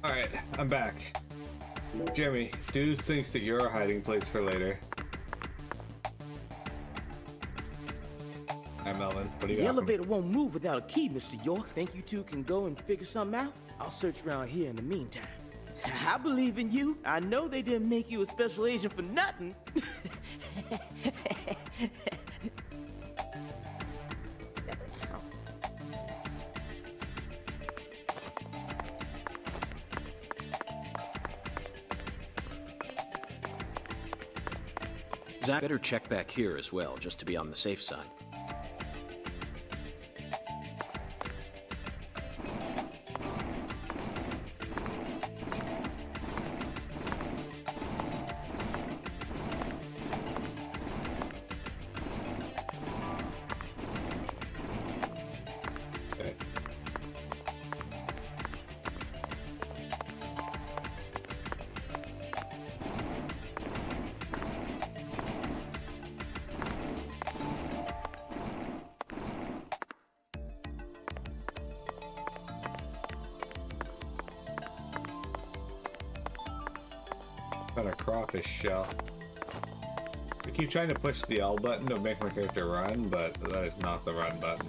Alright, I'm back. Jeremy, Deuce thinks that you're a hiding place for later. Alright, Melvin, what do you The got? elevator won't move without a key, Mr. York. Think you two can go and figure something out? I'll search around here in the meantime. I believe in you. I know they didn't make you a special agent for nothing. Zach, better check back here as well, just to be on the safe side. Okay. Got a crawfish shell. I keep trying to push the L button to make my character run, but that is not the run button.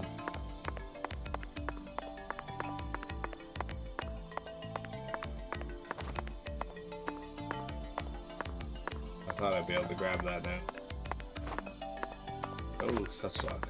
I thought I'd be able to grab that now. Oh, such luck.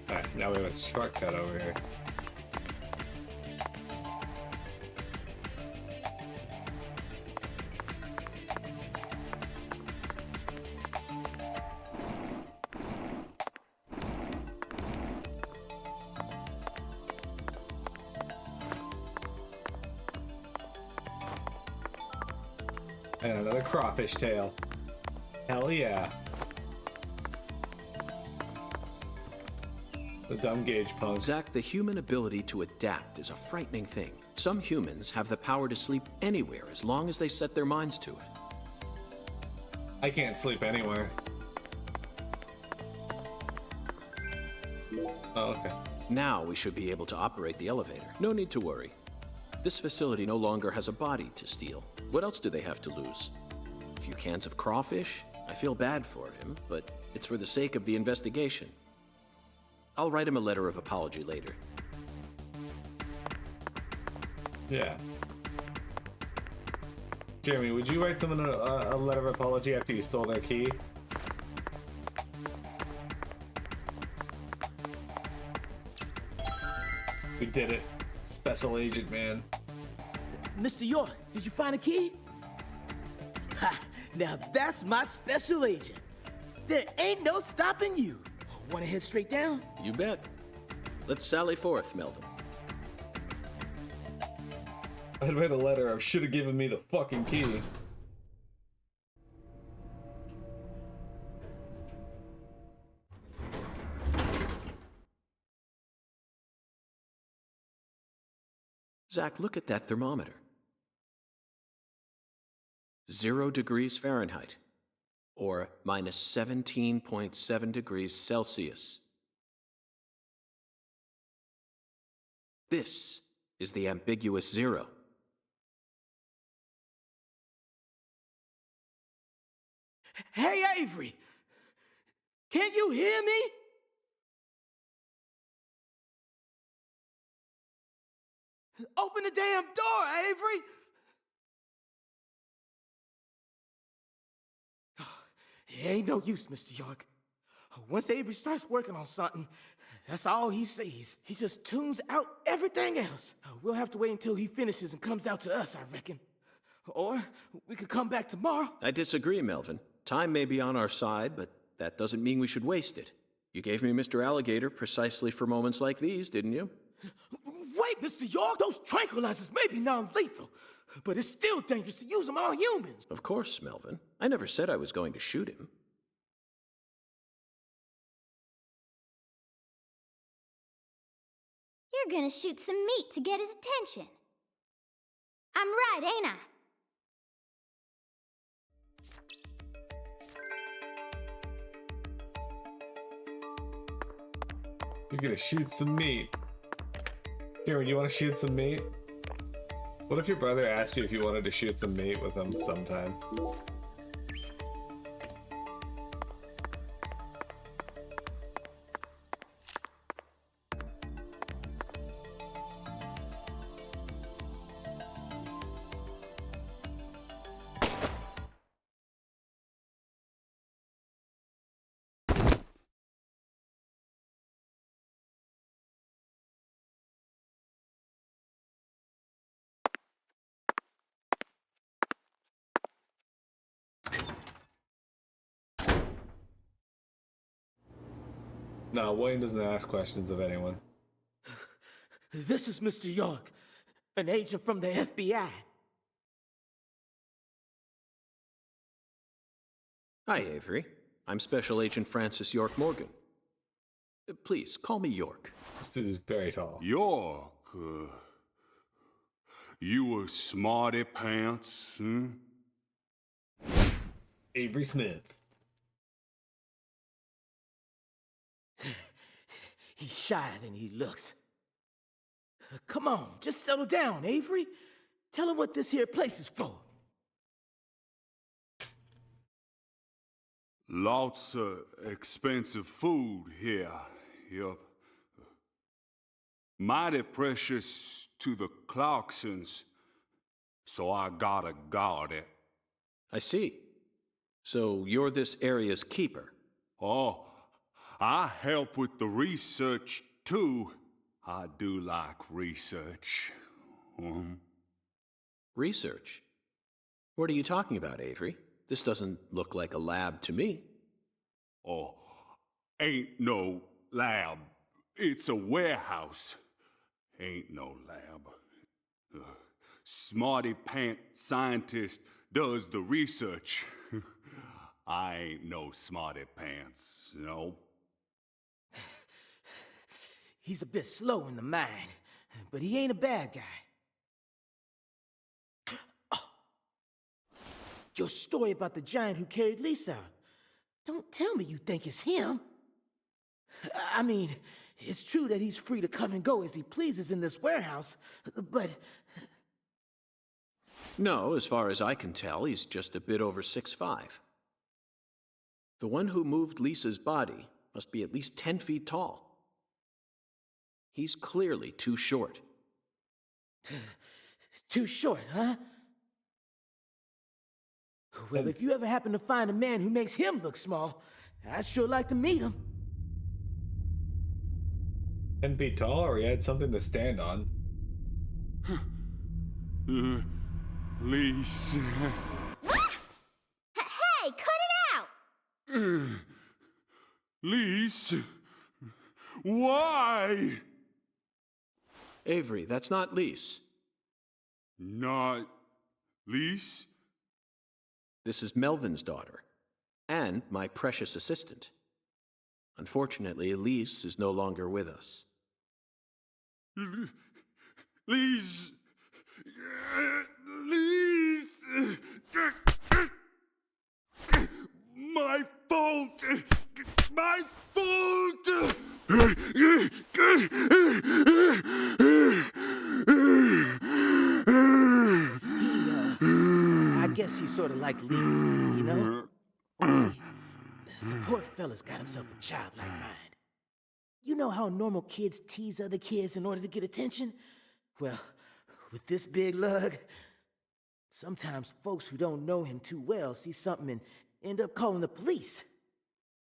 Alright, now we have a shortcut over here. And another crawfish tail. Hell yeah. The dumb gauge punk. Zach, the human ability to adapt is a frightening thing. Some humans have the power to sleep anywhere as long as they set their minds to it. I can't sleep anywhere. Oh, okay. Now we should be able to operate the elevator. No need to worry. This facility no longer has a body to steal. What else do they have to lose? A few cans of crawfish? I feel bad for him, but it's for the sake of the investigation. I'll write him a letter of apology later. Yeah. Jeremy, would you write someone a letter of apology after you stole their key? We did it. Special agent, man. Mr. York, did you find a key? Ha! Now that's my special agent. There ain't no stopping you. Want to head straight down? You bet. Let's sally forth, Melvin. I'd write a letter of should have given me the fucking key. Zach, look at that thermometer. 0 degrees Fahrenheit, or minus 17.7 degrees Celsius. This is the ambiguous 0. Hey, Avery! Can you hear me? Open the damn door, Avery! It ain't no use, Mr. York. Once Avery starts working on something, that's all he sees. He just tunes out everything else. We'll have to wait until he finishes and comes out to us, I reckon. Or we could come back tomorrow. I disagree, Melvin. Time may be on our side, but that doesn't mean we should waste it. You gave me Mr. Alligator precisely for moments like these, didn't you? Wait, Mr. York! Those tranquilizers may be non-lethal, but it's still dangerous to use them on humans. Of course, Melvin. I never said I was going to shoot him. You're gonna shoot some meat to get his attention. I'm right, ain't I? You're gonna shoot some meat. Cameron, you want to shoot some meat? What if your brother asked you if you wanted to shoot some meat with him sometime? No, Wayne doesn't ask questions of anyone. This is Mr. York, an agent from the FBI. Hi, Avery. I'm Special Agent Francis York Morgan. Please, call me York. This dude is very tall. York, you a smarty pants, huh? Avery Smith. He's shyer than he looks. Come on, just settle down, Avery. Tell him what this here place is for. Lots of expensive food here. Yup. Mighty precious to the Clarksons, so I gotta guard it. I see. So you're this area's keeper. Oh, I help with the research, too. I do like research. Research? What are you talking about, Avery? This doesn't look like a lab to me. Oh, ain't no lab. It's a warehouse. Ain't no lab. Smarty pant scientist does the research. I ain't no smarty pants, you know? He's a bit slow in the mind, but he ain't a bad guy. Oh. Your story about the giant who carried Lisa out. Don't tell me you think it's him. I mean, it's true that he's free to come and go as he pleases in this warehouse, but... No, as far as I can tell, he's just a bit over 6'5". The one who moved Lisa's body must be at least 10 feet tall. He's clearly too short. Too short, huh? Well, if you ever happen to find a man who makes him look small, I'd sure like to meet him. 10 feet tall, or he had something to stand on. Lise. Hey, cut it out! Lise. Why? Avery, that's not Lise. Not Lise? This is Melvin's daughter, and my precious assistant. Unfortunately, Elise is no longer with us. Lise! Lise! My fault! My fault! I guess he's sort of like Lise, you know? See, the poor fella's got himself a childlike mind. You know how normal kids tease other kids in order to get attention? Well, with this big lug, sometimes folks who don't know him too well see something and end up calling the police.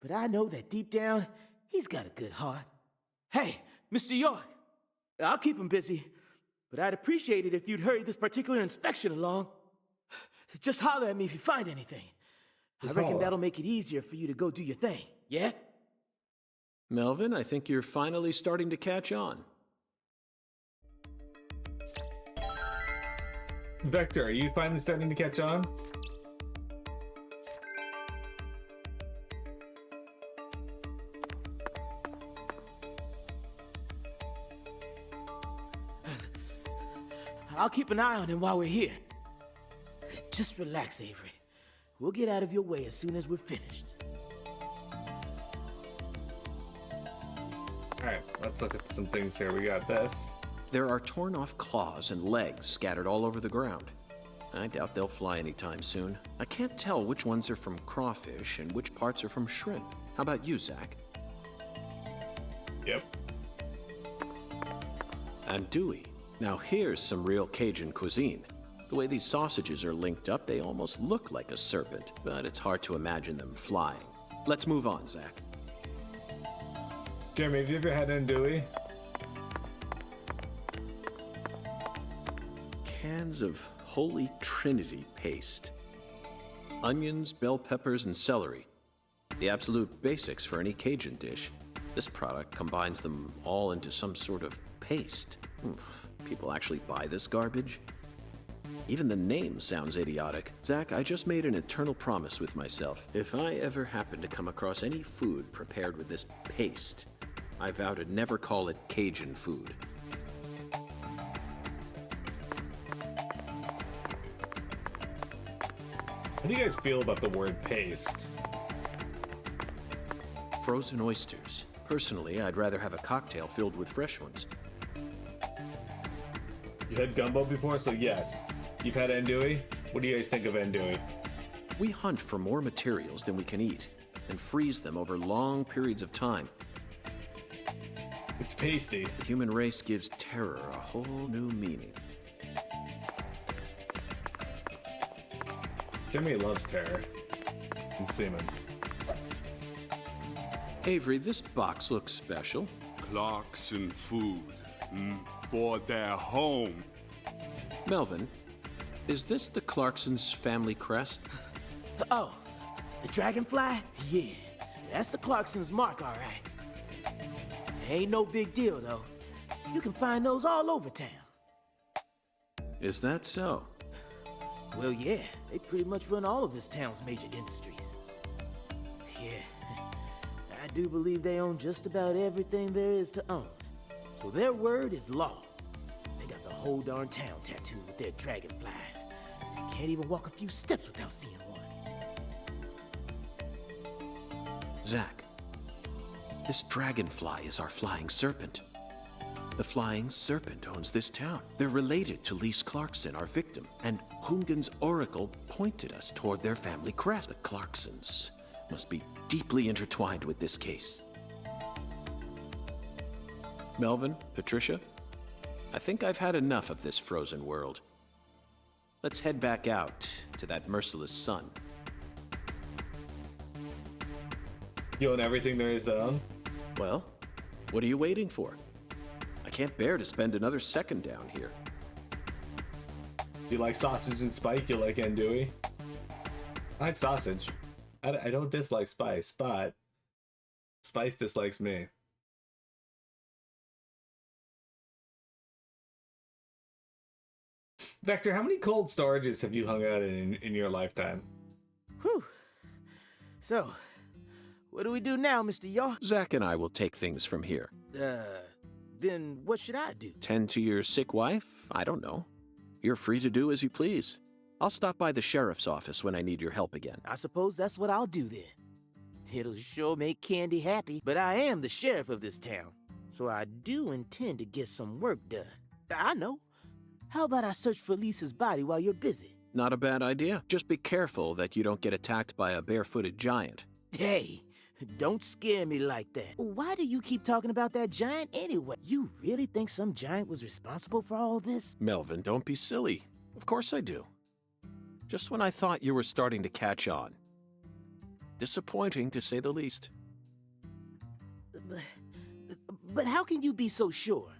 But I know that deep down, he's got a good heart. Hey, Mr. York, I'll keep him busy, but I'd appreciate it if you'd hurry this particular inspection along. Just holler at me if you find anything. I reckon that'll make it easier for you to go do your thing, yeah? Melvin, I think you're finally starting to catch on. Vector, are you finally starting to catch on? I'll keep an eye on him while we're here. Just relax, Avery. We'll get out of your way as soon as we're finished. Alright, let's look at some things here. We got this. There are torn off claws and legs scattered all over the ground. I doubt they'll fly anytime soon. I can't tell which ones are from crawfish and which parts are from shrimp. How about you, Zach? Yep. And Dewey. Now here's some real Cajun cuisine. The way these sausages are linked up, they almost look like a serpent, but it's hard to imagine them flying. Let's move on, Zach. Jeremy, have you ever had andouille? Cans of Holy Trinity paste. Onions, bell peppers, and celery. The absolute basics for any Cajun dish. This product combines them all into some sort of paste. Oof, people actually buy this garbage? Even the name sounds idiotic. Zach, I just made an eternal promise with myself. If I ever happen to come across any food prepared with this paste, I vow to never call it Cajun food. How do you guys feel about the word paste? Frozen oysters. Personally, I'd rather have a cocktail filled with fresh ones. You've had gumbo before, so yes. You've had andouille? What do you guys think of andouille? We hunt for more materials than we can eat and freeze them over long periods of time. It's pasty. The human race gives terror a whole new meaning. Jeremy loves terror. And semen. Avery, this box looks special. Clarkson food. For their home. Melvin, is this the Clarksons' family crest? Oh, the dragonfly? Yeah, that's the Clarksons' mark, all right. Ain't no big deal, though. You can find those all over town. Is that so? Well, yeah, they pretty much run all of this town's major industries. Yeah, I do believe they own just about everything there is to own. So their word is law. They got the whole darn town tattooed with their dragonflies. Can't even walk a few steps without seeing one. Zach, this dragonfly is our flying serpent. The flying serpent owns this town. They're related to Lise Clarkson, our victim, and Hungan's oracle pointed us toward their family crest. The Clarksons must be deeply intertwined with this case. Melvin, Patricia, I think I've had enough of this frozen world. Let's head back out to that merciless sun. You own everything there is to own? Well, what are you waiting for? I can't bear to spend another second down here. You like sausage and spike? You like andouille? I like sausage. I don't dislike spice, but spice dislikes me. Vector, how many cold storages have you hung out in your lifetime? Whew. So, what do we do now, Mr. York? Zach and I will take things from here. Then what should I do? Tend to your sick wife? I don't know. You're free to do as you please. I'll stop by the sheriff's office when I need your help again. I suppose that's what I'll do then. It'll sure make Candy happy, but I am the sheriff of this town, so I do intend to get some work done. I know. How about I search for Lisa's body while you're busy? Not a bad idea. Just be careful that you don't get attacked by a barefooted giant. Hey, don't scare me like that. Why do you keep talking about that giant anyway? You really think some giant was responsible for all this? Melvin, don't be silly. Of course I do. Just when I thought you were starting to catch on. Disappointing, to say the least. But how can you be so sure?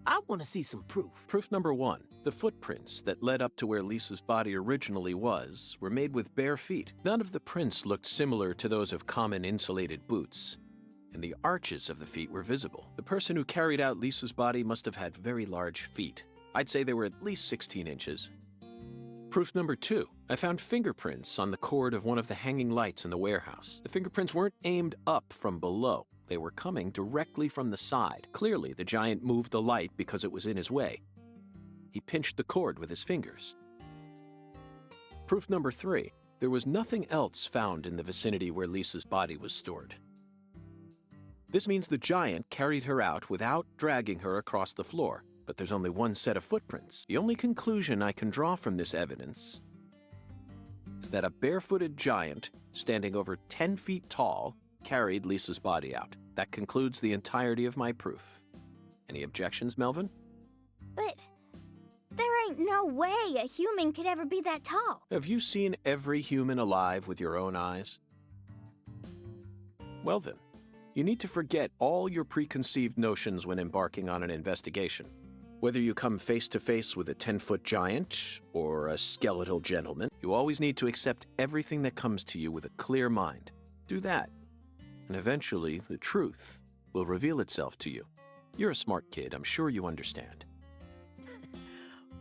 I want to see some proof. Proof number one. The footprints that led up to where Lisa's body originally was were made with bare feet. None of the prints looked similar to those of common insulated boots, and the arches of the feet were visible. The person who carried out Lisa's body must have had very large feet. I'd say they were at least 16 inches. Proof number two. I found fingerprints on the cord of one of the hanging lights in the warehouse. The fingerprints weren't aimed up from below. They were coming directly from the side. Clearly, the giant moved the light because it was in his way. He pinched the cord with his fingers. Proof number three. There was nothing else found in the vicinity where Lisa's body was stored. This means the giant carried her out without dragging her across the floor. But there's only one set of footprints. The only conclusion I can draw from this evidence is that a barefooted giant, standing over 10 feet tall, carried Lisa's body out. That concludes the entirety of my proof. Any objections, Melvin? But there ain't no way a human could ever be that tall. Have you seen every human alive with your own eyes? Well then, you need to forget all your preconceived notions when embarking on an investigation. Whether you come face to face with a 10-foot giant or a skeletal gentleman, you always need to accept everything that comes to you with a clear mind. Do that, and eventually the truth will reveal itself to you. You're a smart kid, I'm sure you understand.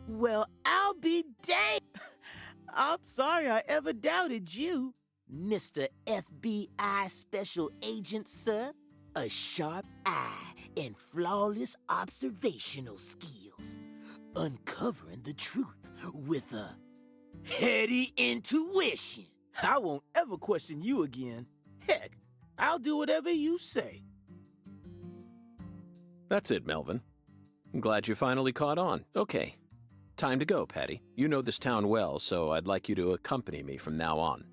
Well, I'll be dang. I'm sorry I ever doubted you, Mr. FBI Special Agent, sir. A sharp eye and flawless observational skills. Uncovering the truth with a heady intuition. I won't ever question you again. Heck, I'll do whatever you say. That's it, Melvin. I'm glad you finally caught on. Okay, time to go, Patty. You know this town well, so I'd like you to accompany me from now on.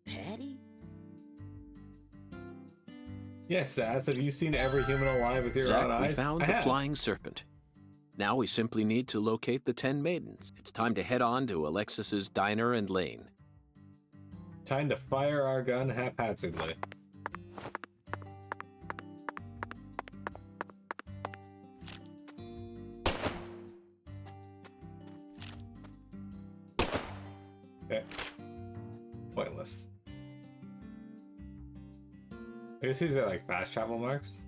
Patty? Yes, Sass, have you seen every human alive with your Zach, own eyes? we found I the have. flying serpent. Now we simply need to locate the 10 maidens. It's time to head on to Alexis's diner and lane. Time to fire our gun haphazardly. Okay. Pointless. I guess these are like fast travel marks.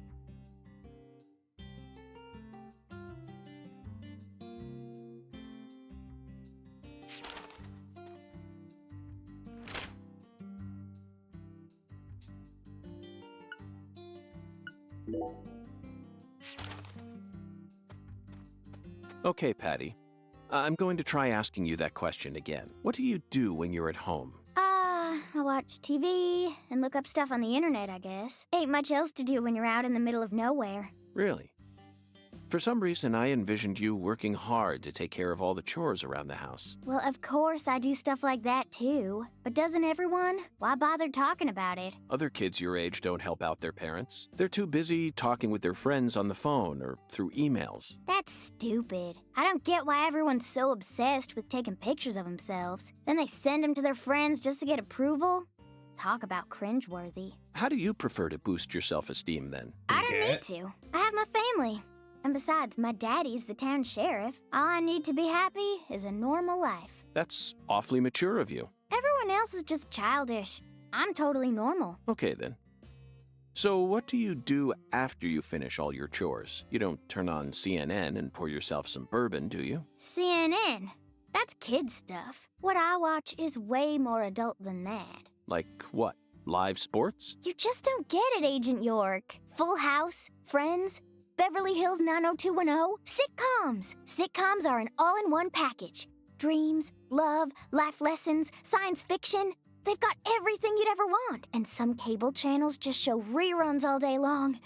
Okay, Patty. I'm going to try asking you that question again. What do you do when you're at home? I watch TV and look up stuff on the internet, I guess. Ain't much else to do when you're out in the middle of nowhere. Really? For some reason, I envisioned you working hard to take care of all the chores around the house. Well, of course I do stuff like that too. But doesn't everyone? Why bother talking about it? Other kids your age don't help out their parents. They're too busy talking with their friends on the phone or through emails. That's stupid. I don't get why everyone's so obsessed with taking pictures of themselves. Then they send them to their friends just to get approval. Talk about cringeworthy. How do you prefer to boost your self-esteem then? I don't Get need it? to. I have my family. And besides, my daddy's the town sheriff. All I need to be happy is a normal life. That's awfully mature of you. Everyone else is just childish. I'm totally normal. Okay then. So what do you do after you finish all your chores? You don't turn on CNN and pour yourself some bourbon, do you? CNN. That's kid stuff. What I watch is way more adult than that. Like what? Live sports? You just don't get it, Agent York. Full House, Friends. Beverly Hills 90210? Sitcoms! Sitcoms are an all-in-one package. Dreams, love, life lessons, science fiction. They've got everything you'd ever want. And some cable channels just show reruns all day long.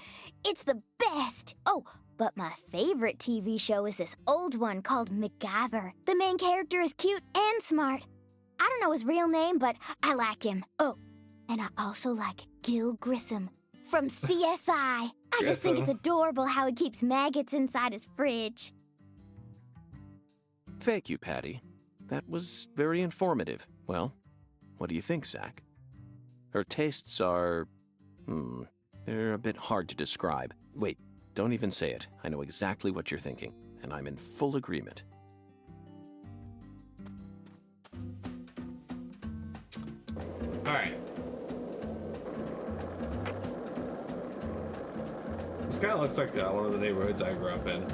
It's the best! Oh, but my favorite TV show is this old one called MacGyver. The main character is cute and smart. I don't know his real name, but I like him. Oh, and I also like Gil Grissom from CSI. I just think it's Grissom. adorable how he keeps maggots inside his fridge. Thank you, Patty. That was very informative. Well, what do you think, Zach? Her tastes are... they're a bit hard to describe. Wait, don't even say it. I know exactly what you're thinking, and I'm in full agreement. Alright. This kind of looks like one of the neighborhoods I grew up in.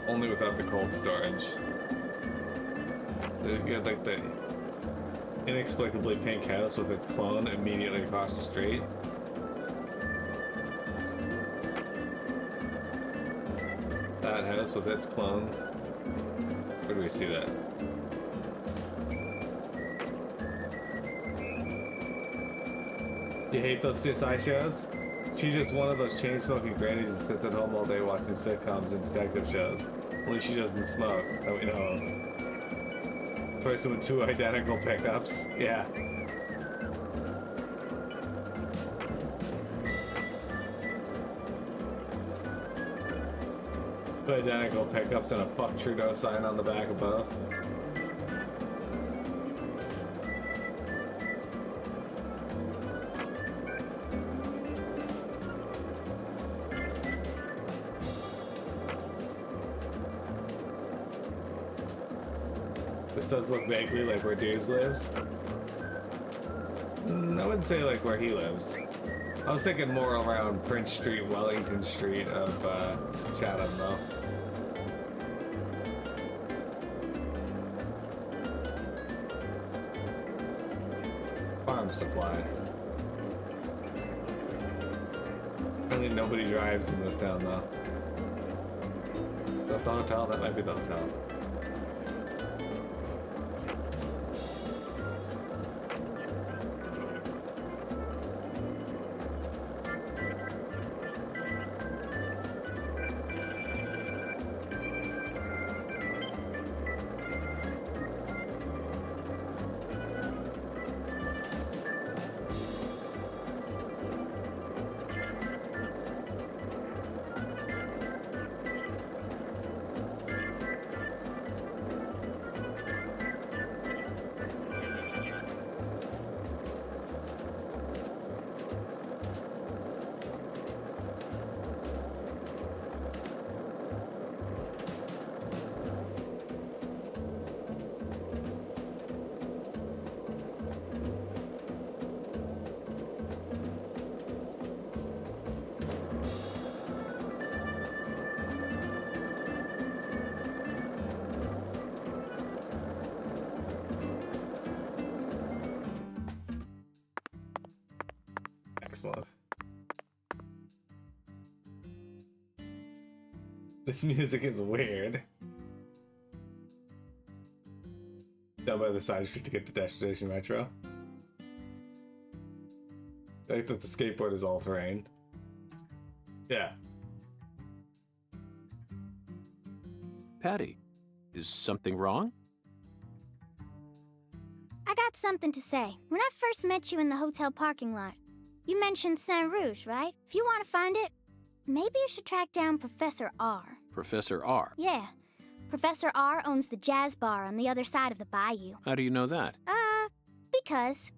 Only without the cold storage. You get like the inexplicably pink house with its clone immediately across the street. That house with its clone. Where do we see that? You hate those CSI shows? She's just one of those chain-smoking grannies who sits at home all day watching sitcoms and detective shows. Only she doesn't smoke, that we know of. Person with two identical pickups. Yeah. Two identical pickups and a fuck Trudeau sign on the back of both. This does look vaguely like where Deers lives. I wouldn't say like where he lives. I was thinking more around Prince Street, Wellington Street of Chatham though. Farm supply. Only nobody drives in this town though. Is that the hotel? That might be the hotel. Excellent. This music is weird. Down by the side street to get to Destination Metro. I think that the skateboard is all terrain. Yeah. Patty, is something wrong? I got something to say. When I first met you in the hotel parking lot, you mentioned Saint Rouge, right? If you want to find it, maybe you should track down Professor R. Professor R. Yeah. Professor R owns the jazz bar on the other side of the bayou. How do you know that? Because.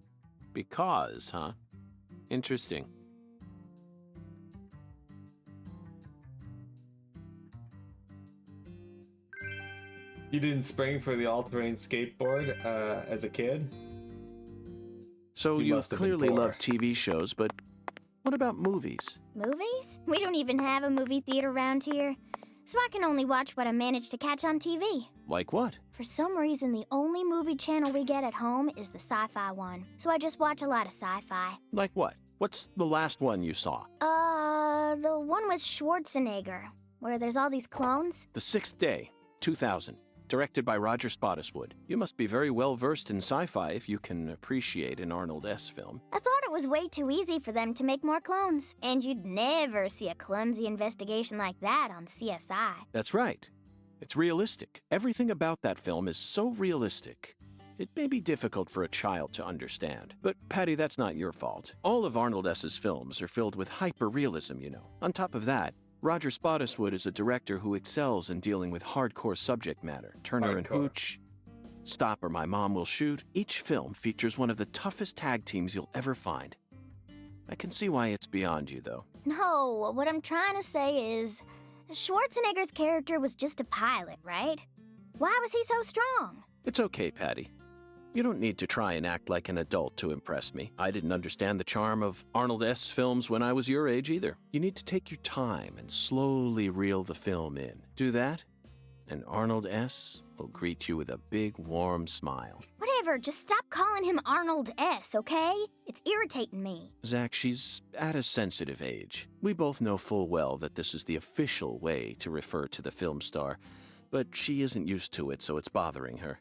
Because, huh? Interesting. You didn't spring for the all-terrain skateboard as a kid? So You you must have been clearly poor. love TV shows, but what about movies? Movies? We don't even have a movie theater around here. So I can only watch what I manage to catch on TV. Like what? For some reason, the only movie channel we get at home is the sci-fi one. So I just watch a lot of sci-fi. Like what? What's the last one you saw? The one with Schwarzenegger, where there's all these clones. The Sixth Day, 2000. Directed by Roger Spottiswoode. You must be very well versed in sci-fi if you can appreciate an Arnold S. film. I thought it was way too easy for them to make more clones. And you'd never see a clumsy investigation like that on CSI. That's right. It's realistic. Everything about that film is so realistic. It may be difficult for a child to understand. But, Patty, that's not your fault. All of Arnold S.'s films are filled with hyper-realism, you know. On top of that, Roger Spottiswoode is a director who excels in dealing with hardcore subject matter. Turner and Hooch, Stop or My Mom Will Shoot. Each film features one of the toughest tag teams you'll ever find. I can see why it's beyond you, though. No, what I'm trying to say is, Schwarzenegger's character was just a pilot, right? Why was he so strong? It's okay, Patty. You don't need to try and act like an adult to impress me. I didn't understand the charm of Arnold S. films when I was your age either. You need to take your time and slowly reel the film in. Do that, and Arnold S. will greet you with a big, warm smile. Whatever, just stop calling him Arnold S., okay? It's irritating me. Zach, she's at a sensitive age. We both know full well that this is the official way to refer to the film star, but she isn't used to it, so it's bothering her.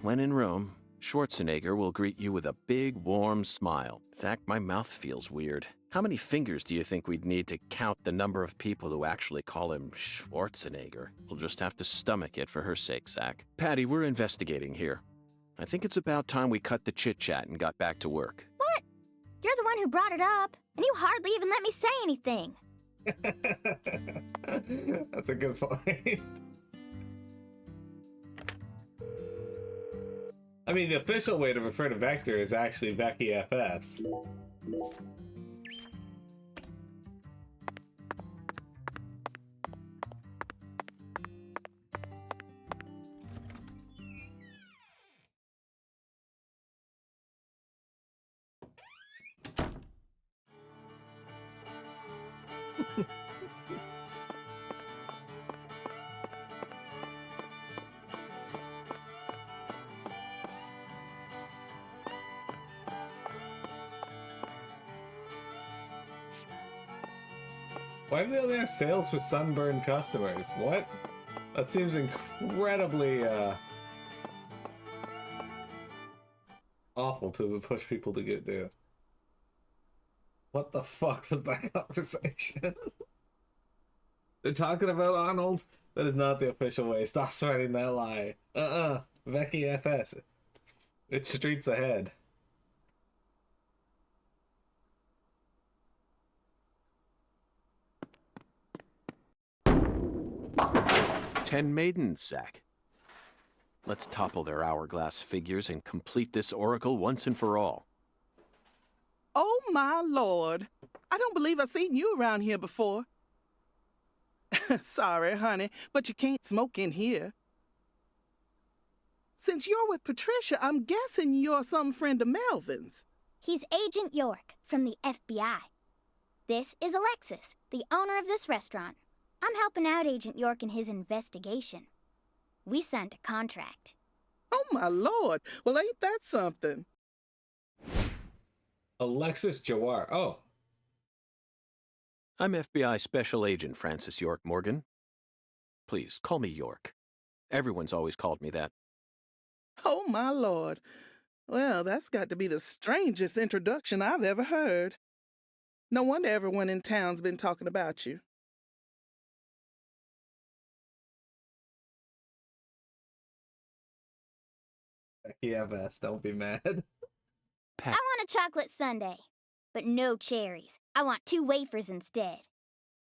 When in Rome, Schwarzenegger will greet you with a big, warm smile. Zach, my mouth feels weird. How many fingers do you think we'd need to count the number of people who actually call him Schwarzenegger? We'll just have to stomach it for her sake, Zach. Patty, we're investigating here. I think it's about time we cut the chit-chat and got back to work. What? You're the one who brought it up, and you hardly even let me say anything. That's a good point. I mean, the official way to refer to Vector is actually Becky FS. Why do they only have sales for sunburned customers? What? That seems incredibly awful to push people to get do. What the fuck was that conversation? They're talking about Arnold? That is not the official way. Stop spreading that lie. Becky FS. It's streets ahead. Ten maidens, Zach. Let's topple their hourglass figures and complete this oracle once and for all. Oh, my Lord. I don't believe I've seen you around here before. Sorry, honey, but you can't smoke in here. Since you're with Patricia, I'm guessing you're some friend of Melvin's. He's Agent York from the FBI. This is Alexis, the owner of this restaurant. I'm helping out Agent York in his investigation. We signed a contract. Oh, my Lord. Well, ain't that something? Alexis Jawar. Oh. I'm FBI Special Agent Francis York Morgan. Please, call me York. Everyone's always called me that. Oh, my Lord. Well, that's got to be the strangest introduction I've ever heard. No wonder everyone in town's been talking about you. Yeah, Bess, don't be mad. I want a chocolate sundae, but no cherries. I want 2 wafers instead.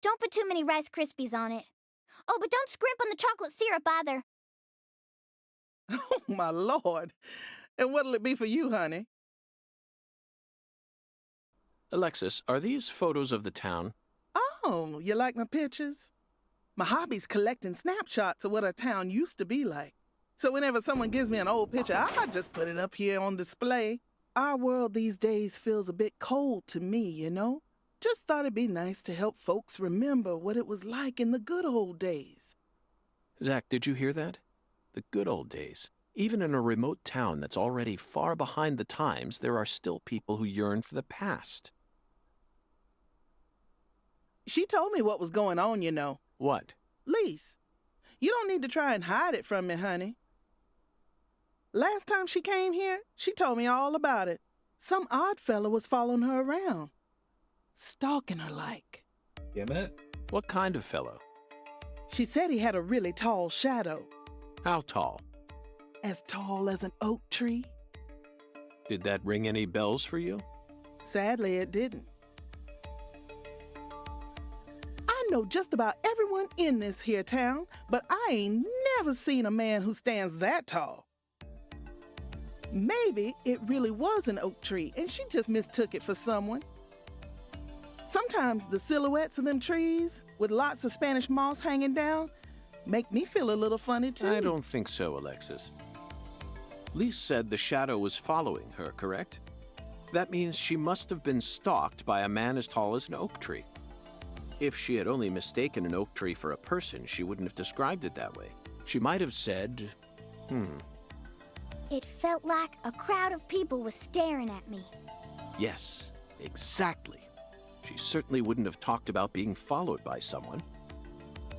Don't put too many Rice Krispies on it. Oh, but don't scrimp on the chocolate syrup either. Oh, my Lord. And what'll it be for you, honey? Alexis, are these photos of the town? Oh, you like my pictures? My hobby's collecting snapshots of what our town used to be like. So whenever someone gives me an old picture, I just put it up here on display. Our world these days feels a bit cold to me, you know? Just thought it'd be nice to help folks remember what it was like in the good old days. Zach, did you hear that? The good old days. Even in a remote town that's already far behind the times, there are still people who yearn for the past. She told me what was going on, you know. What? Lise, you don't need to try and hide it from me, honey. Last time she came here, she told me all about it. Some odd fella was following her around, stalking her like. Damn it. What kind of fellow? She said he had a really tall shadow, How tall? as tall as an oak tree. Did that ring any bells for you? Sadly, it didn't. I know just about everyone in this here town, but I ain't never seen a man who stands that tall. Maybe it really was an oak tree and she just mistook it for someone. Sometimes the silhouettes of them trees with lots of Spanish moss hanging down make me feel a little funny too. I don't think so, Alexis. Lise said the shadow was following her, correct? That means she must have been stalked by a man as tall as an oak tree. If she had only mistaken an oak tree for a person, she wouldn't have described it that way. She might have said, It felt like a crowd of people was staring at me. Yes, exactly. She certainly wouldn't have talked about being followed by someone.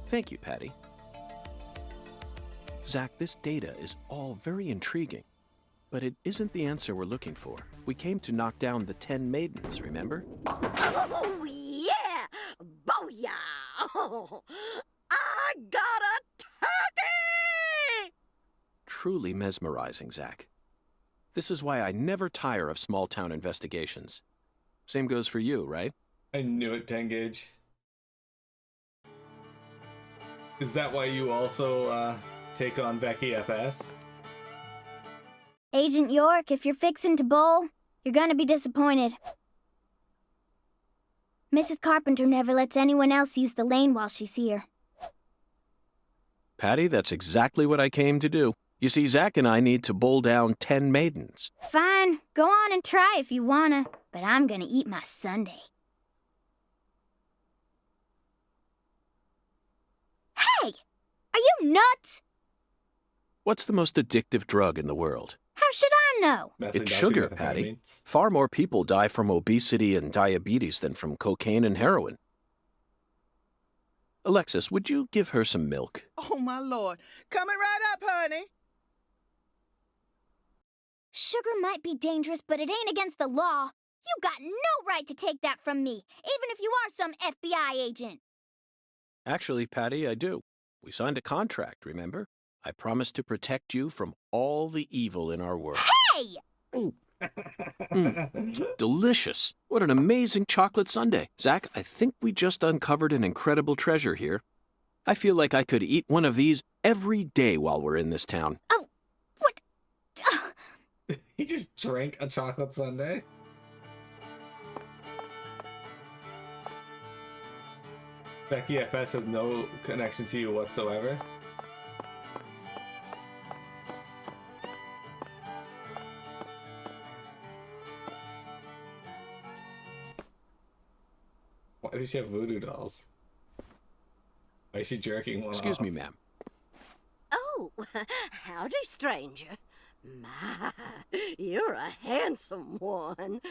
Thank you, Patty. Zach, this data is all very intriguing, but it isn't the answer we're looking for. We came to knock down the 10 maidens, remember? Oh, yeah! Booyah! Oh, I got a turkey! Truly mesmerizing, Zach. This is why I never tire of small-town investigations. Same goes for you, right? I knew it, 10 gauge. Is that why you also take on Becky FS? Agent York, if you're fixing to bowl, you're gonna be disappointed. Mrs. Carpenter never lets anyone else use the lane while she's here. Patty, that's exactly what I came to do. You see, Zach and I need to bowl down 10 maidens. Fine, go on and try if you wanna, but I'm gonna eat my sundae. Hey! Are you nuts? What's the most addictive drug in the world? How should I know? It's sugar, Patty. Far more people die from obesity and diabetes than from cocaine and heroin. Alexis, would you give her some milk? Oh, my Lord. Coming right up, honey. Sugar might be dangerous, but it ain't against the law. You got no right to take that from me, even if you are some FBI agent. Actually, Patty, I do. We signed a contract, remember? I promised to protect you from all the evil in our world. Hey! Delicious. What an amazing chocolate sundae. Zach, I think we just uncovered an incredible treasure here. I feel like I could eat one of these every day while we're in this town. Oh, what? He just drank a chocolate sundae? Becky FS has no connection to you whatsoever. Why does she have voodoo dolls? Why is she jerking one Excuse off? me, ma'am. Oh, howdy, stranger. My, you're a handsome one.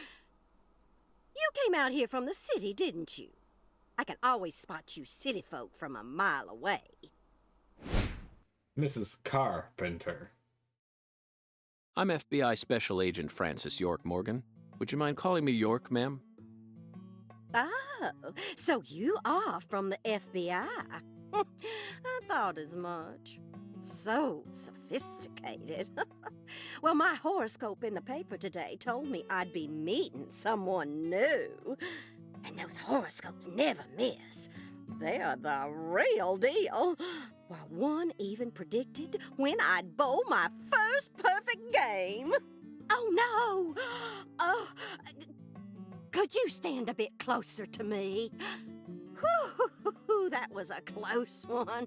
You came out here from the city, didn't you? I can always spot you city folk from a mile away. Mrs. Carpenter. I'm FBI Special Agent Francis York Morgan. Would you mind calling me York, ma'am? Oh, so you are from the FBI. I thought as much. So sophisticated. Well, my horoscope in the paper today told me I'd be meeting someone new. And those horoscopes never miss. They're the real deal. Well, one even predicted when I'd bowl my first perfect game. Oh, no. Oh, could you stand a bit closer to me? Whew, that was a close one.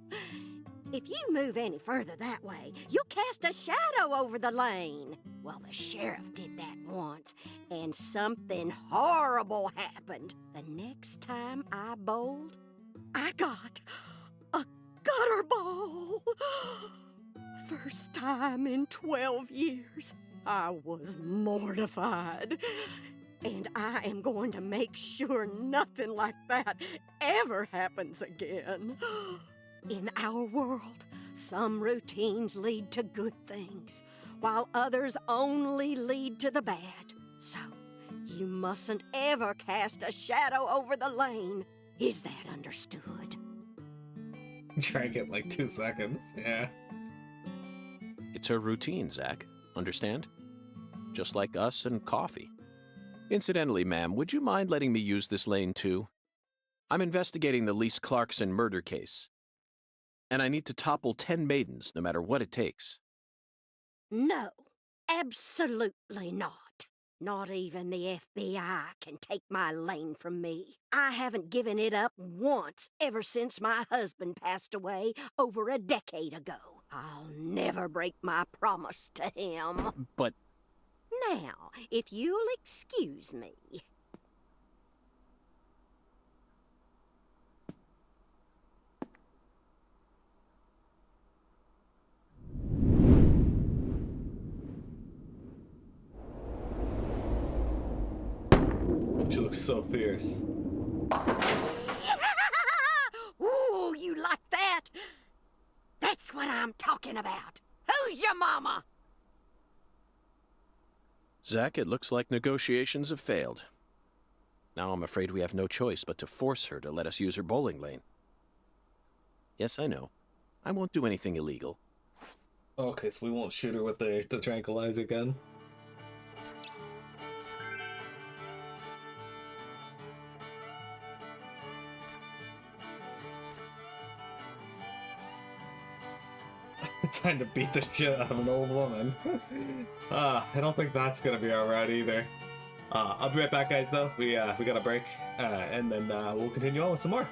If you move any further that way, you'll cast a shadow over the lane. Well, the sheriff did that once, and something horrible happened. The next time I bowled, I got a gutter ball. First time in 12 years. I was mortified. And I am going to make sure nothing like that ever happens again. In our world, some routines lead to good things, while others only lead to the bad. So, you mustn't ever cast a shadow over the lane. Is that understood? Drank it like 2 seconds. Yeah. It's her routine, Zach. Understand? Just like us and coffee. Incidentally, ma'am, would you mind letting me use this lane too? I'm investigating the Lise Clarkson murder case. And I need to topple 10 maidens, no matter what it takes. No, absolutely not. Not even the FBI can take my lane from me. I haven't given it up once ever since my husband passed away over a decade ago. I'll never break my promise to him. But Now, if you'll excuse me. She looks so fierce. Ooh, you like that? That's what I'm talking about. Who's your mama? Zach, it looks like negotiations have failed. Now I'm afraid we have no choice but to force her to let us use her bowling lane. Yes, I know. I won't do anything illegal. Okay, so we won't shoot her with the tranquilizer gun. Time to beat the shit out of an old woman. I don't think that's gonna be alright either. I'll be right back, guys, though. We got a break, and then we'll continue on with some more.